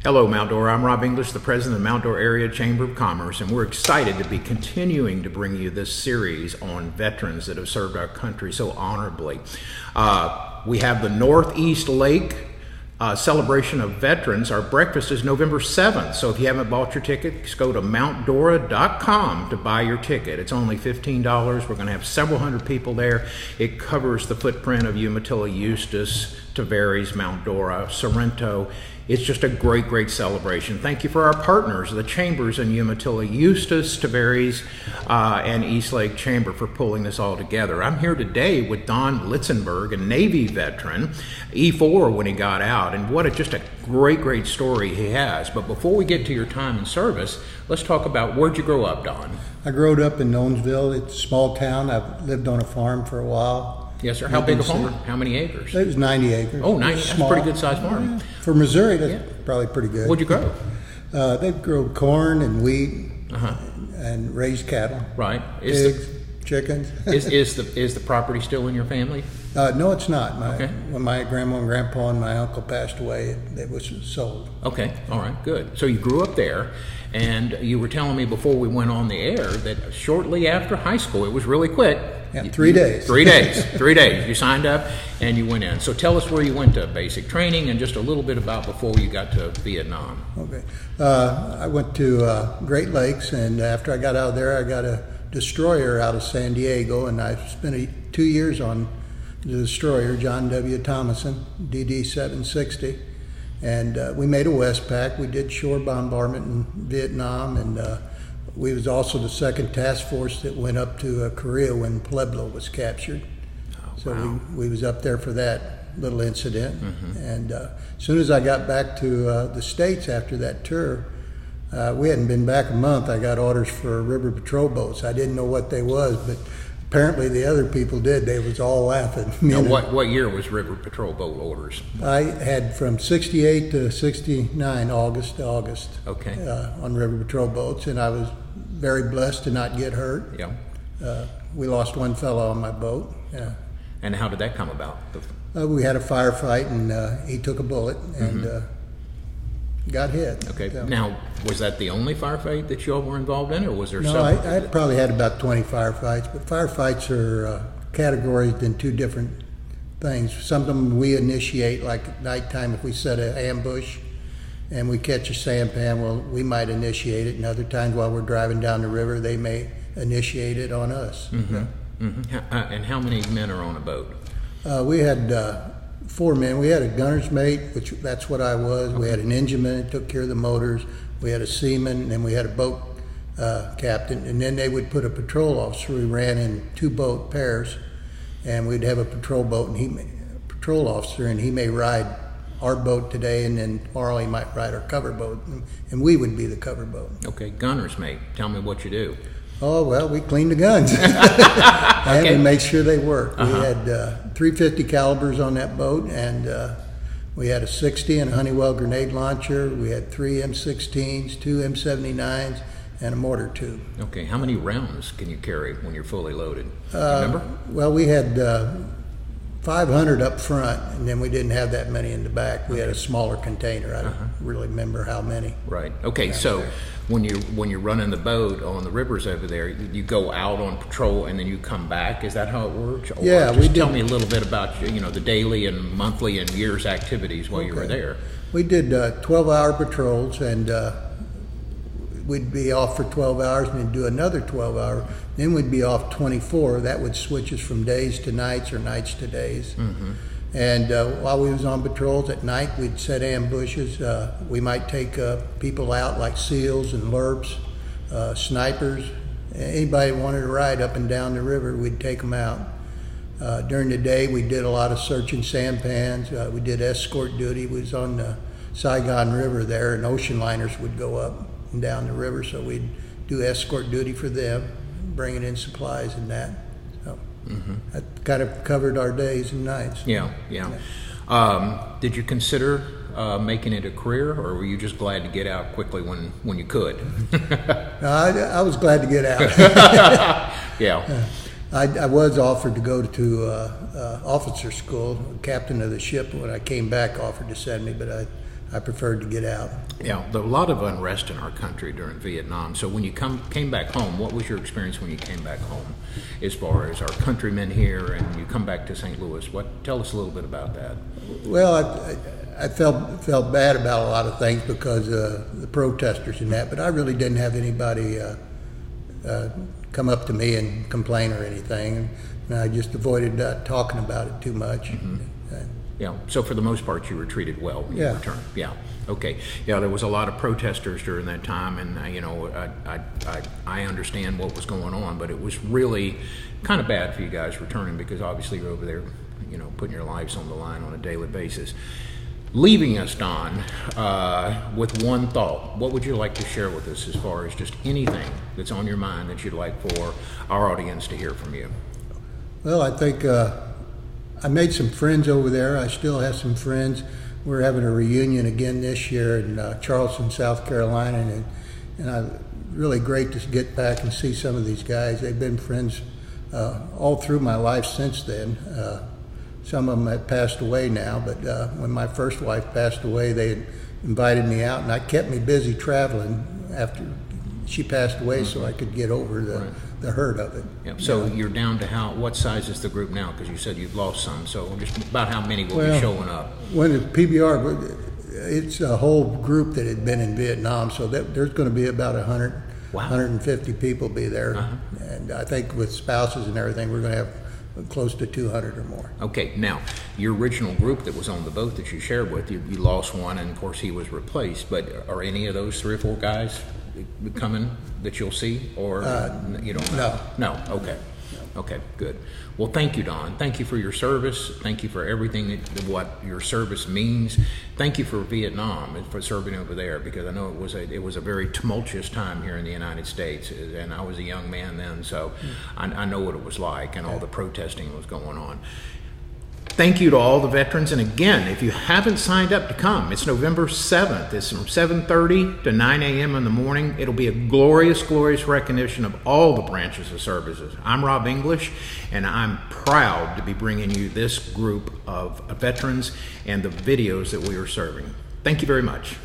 Hello, Mount Dora. I'm Rob English, the president of the Mount Dora Area Chamber of Commerce, and we're excited to be continuing to bring you this series on veterans that have served our country so honorably. We have the Northeast Lake celebration of veterans. Our breakfast is November 7th, so if you haven't bought your ticket, just go to mountdora.com to buy your ticket. It's only $15. We're going to have several hundred people there. It covers the footprint of Umatilla, Eustis, Tavares, Mount Dora, Sorrento. It's just a great, great celebration. Thank you for our partners, the chambers in Umatilla, Eustis, Tavares, and East Lake Chamber for pulling this all together. I'm here today with Don Litzenberg, a Navy veteran, E4 when he got out, and just a great, great story he has. But before we get to your time in service, let's talk about where'd you grow up, Don? I grew up in Nonesville. It's a small town. I've lived on a farm for a while. Yes, sir. How big a farm? How many acres? It was 90 acres. Oh, 90. That's a pretty good sized farm. Yeah. For Missouri, that's probably pretty good. What'd you grow? They grow corn and wheat and raised cattle. Right. Pigs, chickens. Is the property still in your family? No, it's not. Okay. When my grandma and grandpa and my uncle passed away, it was sold. Okay. All right. Good. So you grew up there, and you were telling me before we went on the air that shortly after high school, it was really quick. Yeah, 3 days. 3 days. 3 days. You signed up and you went in. So tell us where you went to basic training and just a little bit about before you got to Vietnam. Okay. I went to Great Lakes, and after I got out of there, I got a destroyer out of San Diego, and I spent 2 years on the destroyer, John W. Thomason, DD 760. And we made a Westpac. We did shore bombardment in Vietnam, and we was also the second task force that went up to Korea when Pueblo was captured. Oh, so wow. we was up there for that little incident. And as soon as I got back to the States after that tour, we hadn't been back a month, I got orders for river patrol boats. I didn't know what they was, but apparently the other people did. They was all laughing. Now, what year was river patrol boat orders? I had from 68 to 69, August to August, on river patrol boats, and I was very blessed to not get hurt. Yeah. We lost one fellow on my boat. Yeah. And how did that come about? We had a firefight, and he took a bullet and got hit. Okay. So, now, was that the only firefight that you all were involved in, or was there no, several? I probably had about 20 firefights, but firefights are categorized in two different things. Some of them we initiate, like at nighttime, if we set an ambush and we catch a sampan, well, we might initiate it, and other times while we're driving down the river, they may initiate it on us. And how many men are on a boat? We had 4 men. We had a gunner's mate, which that's what I was. We had an engineman that took care of the motors. We had a seaman, and then we had a boat captain. And then they would put a patrol officer. We ran in 2 boat pairs, and we'd have a patrol boat and patrol officer, and he may ride our boat today, and then tomorrow he might ride our cover boat, and we would be the cover boat. Okay, gunner's mate. Tell me what you do. Oh, well, we cleaned the guns. And we make sure they work. We had 350 calibers on that boat, and we had a 60 and a Honeywell grenade launcher. We had 3 M16s, 2 M79s, and a mortar tube. Okay, how many rounds can you carry when you're fully loaded? Remember? Well, we had 500 up front, and then we didn't have that many in the back. We had a smaller container. I don't really remember how many. Right. Okay. So when you're running the boat on the rivers over there, you go out on patrol and then you come back. Is that how it works? Or yeah. Just tell me a little bit about the daily and monthly and year's activities while you were there. We did 12-hour patrols, and we'd be off for 12 hours and then do another 12 hour. Then we'd be off 24. That would switch us from days to nights or nights to days. And while we was on patrols at night, we'd set ambushes. We might take people out like SEALs and LERPs, snipers. Anybody that wanted to ride up and down the river, we'd take them out. During the day, we did a lot of searching sampans. We did escort duty. We was on the Saigon River there, and ocean liners would go up and down the river, so we'd do escort duty for them, bringing in supplies and that. So that kind of covered our days and nights. Yeah. Did you consider making it a career, or were you just glad to get out quickly when you could? No, I was glad to get out. Yeah. I was offered to go to officer school. The captain of the ship, when I came back, offered to send me, but I preferred to get out. Yeah, there was a lot of unrest in our country during Vietnam. So when you came back home, what was your experience when you came back home, as far as our countrymen here, and you come back to St. Louis? Tell us a little bit about that. Well, I felt bad about a lot of things because the protesters and that, but I really didn't have anybody come up to me and complain or anything, and I just avoided talking about it too much. Mm-hmm. Yeah. So for the most part, you were treated well when you returned. Yeah. Okay. Yeah. There was a lot of protesters during that time, and I understand what was going on, but it was really kind of bad for you guys returning because obviously you're over there, putting your lives on the line on a daily basis. Leaving us, Don, with one thought, what would you like to share with us as far as just anything that's on your mind that you'd like for our audience to hear from you? Well, I think I made some friends over there. I still have some friends. We're having a reunion again this year in Charleston, South Carolina, and really great to get back and see some of these guys. They've been friends all through my life since then. Some of them have passed away now, but when my first wife passed away, they invited me out, and I kept me busy traveling after she passed away, so I could get over the hurt of it. Yep. So you're down to what size is the group now? Because you said you've lost some. So just about how many will be showing up? When the PBR, it's a whole group that had been in Vietnam, so there's going to be about 150 people be there, and I think with spouses and everything, we're going to have close to 200 or more. Okay, now your original group that was on the boat that you shared with, you lost one, and of course he was replaced. But are any of those 3 or 4 guys coming that you'll see, or you don't know? No. Okay. Okay, good. Well, thank you, Don. Thank you for your service. Thank you for everything what your service means. Thank you for Vietnam and for serving over there, because I know it was a very tumultuous time here in the United States, and I was a young man then, so I know what it was like, and all the protesting that was going on. Thank you to all the veterans, and again, if you haven't signed up to come, it's November 7th. It's from 7:30 to 9 a.m. in the morning. It'll be a glorious, glorious recognition of all the branches of services. I'm Rob English, and I'm proud to be bringing you this group of veterans and the videos that we are serving. Thank you very much.